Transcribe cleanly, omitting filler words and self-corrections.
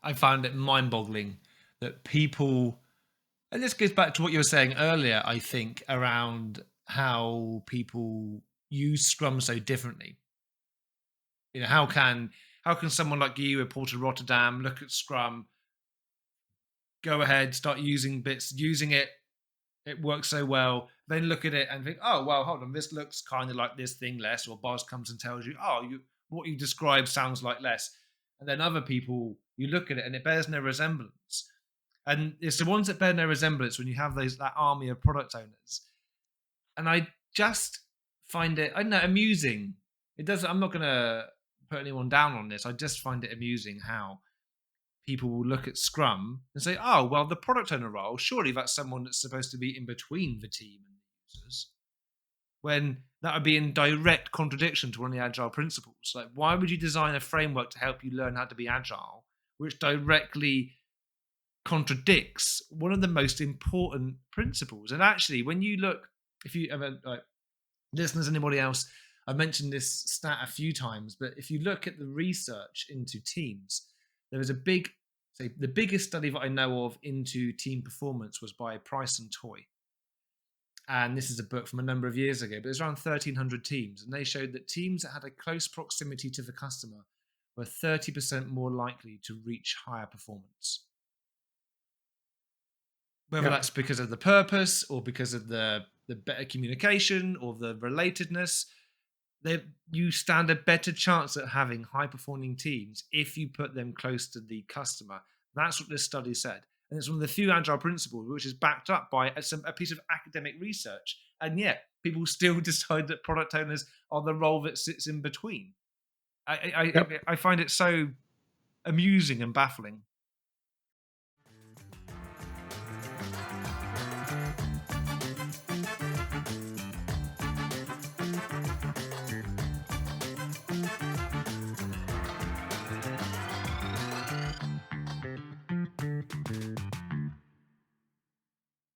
I found it mind-boggling that people, and this goes back to what you were saying earlier, I think, around how people use Scrum so differently. How can someone like you, a Port of Rotterdam, look at Scrum, go ahead, start using bits, using it, it works so well, then look at it and think, oh well, hold on, this looks kind of like this thing less, or boss comes and tells you, oh, what you described sounds like less. And then other people, you look at it and it bears no resemblance. And it's the ones that bear no resemblance when you have that army of product owners. And I just find it, I don't know, amusing. It doesn't. I'm not going to put anyone down on this. I just find it amusing how people will look at Scrum and say, "Oh, well, the product owner role, surely that's someone that's supposed to be in between the team and the users." When that would be in direct contradiction to one of the agile principles. Like, why would you design a framework to help you learn how to be agile, which directly contradicts one of the most important principles? And actually, when you look, if you ever like listeners, anybody else, I've mentioned this stat a few times, but if you look at the research into teams, there was a big, say, the biggest study that I know of into team performance was by Price and Toy. And this is a book from a number of years ago, but it was around 1,300 teams. And they showed that teams that had a close proximity to the customer were 30% more likely to reach higher performance. Whether Yeah. that's because of the purpose or because of the better communication or the relatedness, you stand a better chance at having high performing teams if you put them close to the customer. That's what this study said. And it's one of the few agile principles which is backed up by a piece of academic research. And yet, people still decide that product owners are the role that sits in between. I, I, Yep. I find it so amusing and baffling.